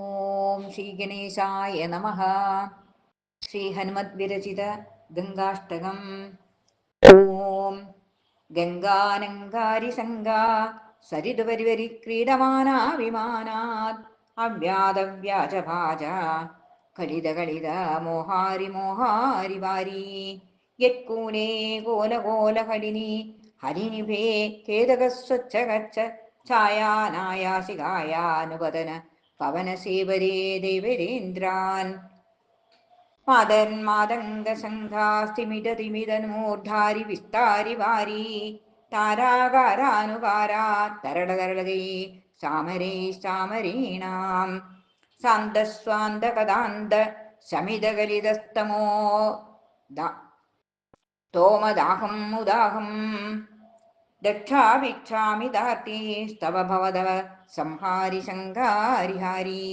ഓം ശ്രീ ഗണേശായ നമഃ. ശ്രീ ഹനുമത് വിരചിത ഗംഗാഷ്ടകം. ഓം ഗംഗാനങ്കാരി സംഗാ സരിതുപരിവരി ക്രീഡമാനാ വിമാനാത് അവ്യാതവ്യാജഭാജ കലിത കലിത മോഹാരി മോഹാരി വാരി യത്കൂലേ കോലകോലഹരിണി ഹരിനിഭേ ഖേദകസ്വച്ഛഗച്ഛ ഛായാനായാസികായാനുപതന പവനസേവരേ ദേവരേന്ദ്രാൻ മാതന്മാതംഗസംഘാസ്തിമിതതിമിതമൂർധാരി വിസ്താരി വാരി താരാകാരാനുകാരാ തരളതരളകൈ സാമരൈ സാമരീണാം സാന്തസ്വാന്തകദാന്ത ശമിതകലിതസ്തമോ തോമദാഹം മുദാഹം ദക്ഷാഭിക്ഷാമി ദാർത്തീസ്തവ ഭവതവ സംഹാരി ശങ്കാരിഹാരി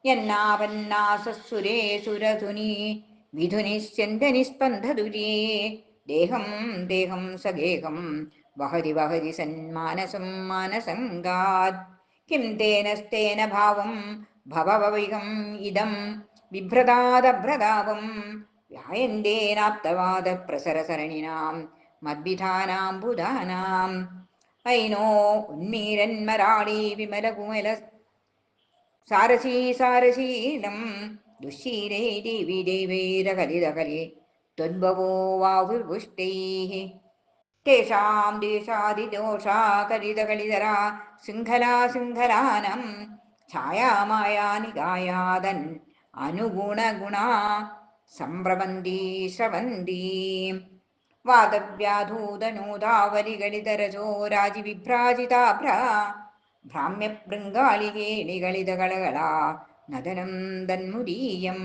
യന്നാപന്നാസുരേസുരധുനി വിധുനിസ്യന്തനിസ്പന്ദതുര്യേ ദേഹം ദേഹം സഗേഹം വഹരി വഹരി സന്മാനസം മാനസംഗാത് കിം തേനസ്തേന ഭാവം ഭവഭവികം ഇദം ബിഭ്രതാദഭ്രതാപം വ്യായന്തേനാപ്തവാദ പ്രസരസരണിനാം മദ്വിധാനാംബുധാനാം ഐനോ ഉന്മീരന്മരാളീ വിമലകുമല സാരസീ സാരശീലം ദുശ്ശീലൈ ദേവി ദേവൈരകലിതകലി ത്വദ്ഭവോ വാവുർപുഷ്ടൈഃ തേഷാം ദേശാദിദോഷാ കലിതകലിതരാ ശൃംഖലാ ശൃംഖലാനം ഛായാമായാനികായാദൻ അനുഗുണഗുണാ സംപ്രവന്തി ശ്രവന്തി വാദവ്യാധൂതനൂതാവലികളിതരജോ രാജിവിഭ്രാജിതാഭ്രാ ഭ്രാമ്യഭൃങ്കാളികേളികളിതകളകളാ നദനം തന്മുദീയം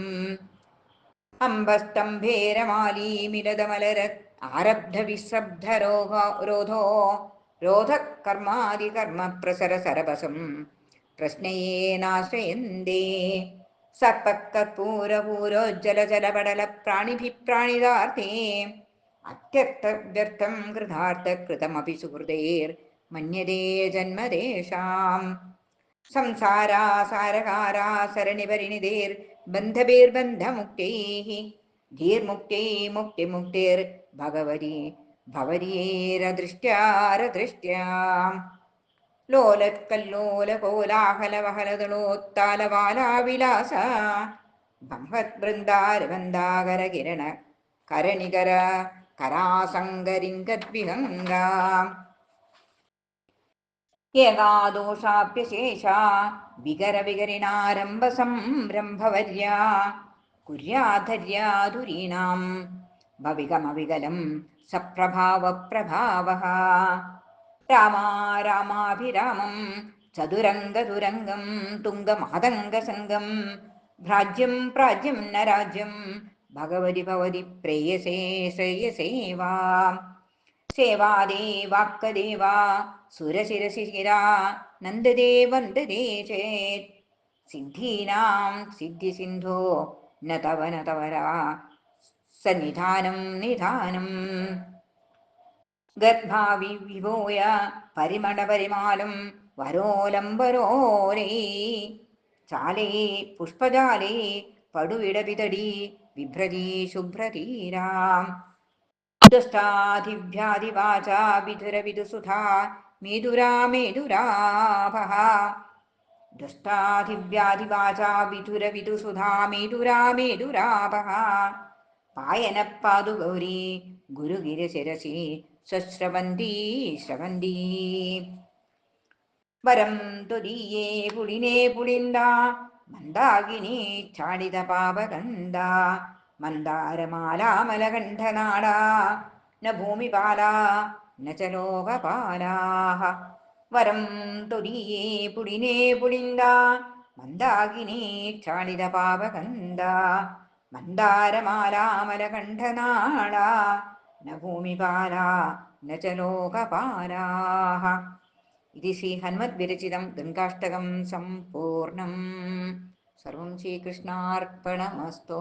അംബസ്തംഭേരമാലീമിലതമലര ആരബ്ധവിശ്രബ്ധരോധോ രോധകർമാദികർമ്മ പ്രസരസരഭസം പ്രശ്നയേനാശ്രയന്തേ സർപ്പകർപ്പൂരപൂരോജ്ജലജലപടല പ്രാണിഭിപ്രാണിതാർത്ഥേ അത്യർത്ഥവ്യർത്ഥം കൃതാർത്ഥകൃതമപി സുഹൃതൈർമന്യതേ ജന്മദേശാം സംസാരാസാരകാരാ സരണിപരിണിതൈർബന്ധൈർബന്ധമുക്തൈഃ ധീർമുക്തൈ മുക്തിമുക്തിർ ഭഗവതി ഭവര്യേരദൃഷ്ട്യാരദൃഷ്ട്യാ ലോലത്കല്ലോലകോലാഹലവഹലദളോത്താലവാലാവിലാസ ബൃന്ദാരബന്ധാകരകിരണ കരണികര കരാസംഗരിംഗദ്വിഹംഗാ ഏകാദോഷാപ്യശേഷാ വികരവികരിണാരംഭ സംരംഭവര്യാ കുര്യാധര്യാധുരീണാം ഭവികമവികലം സപ്രഭാവപ്രഭാവഃ രാമാ രാമാഭിരാമം ചതുരംഗതുരംഗം തുംഗമഹതംഗസംഗം ഭ്രാജ്യം പ്രാജ്യം ന രാജ്യം ഭഗവതി ഭവതി പ്രേയസേ ശ്രേയസേവാ സേവാദേവാക്കദേവാ സുരശിരശിശിരാ നന്ദദേ വന്ദദേ ചേത് സിദ്ധീനാം സിദ്ധിസിന്ധോ ന തവരാ സന്നിധാനം നിധാനം ഗർഭാവി വിഭൂയ പരിമളപരിമാലം വരോലംബരോരേ ചാലേ പുഷ്പജാലേ പടുവിടവിതടി വിഭ്രതി ശുഭ്രതീരാം ദുഷ്ടാധിഭ്യാധിവാചാ വിധുരവിദുസുധാ മേധുരാ മേധുരാഭഃ ദുഷ്ടാധിഭ്യാധിവാചാ വിധുരവിദുസുധാ മേധുരാ മേധുരാഭഃ പായനപ്പാദുഗൗരീ ഗുരുഗിരിശിരസി സ്വശ്രവന്തി ശ്രവന്തി വരം ത്വദീയേ പുളിനേ പുളിന്ദാ മന്ദാകിനീ ഛാടിത പാപകന്ദ മന്ദാരമാലാമലകണ്ഠനാടാ ന ഭൂമിപാലാ ന ച ലോകപാലാഃ വരം ത്വദീയേ പുളിനേ പുളിന്ദാ മന്ദാകിനീ ഛാടിത പാപകന്ദ മന്ദാരമാലാമലകണ്ഠനാടാ ന ഭൂമിപാലാ ന ച ലോകപാലാഃ. ഇത് ശ്രീ ഹനുമത് വിരചിതം ഗംഗാഷ്ടകം സമ്പൂർണം. സർവം ശ്രീകൃഷ്ണാർപ്പണമസ്തു.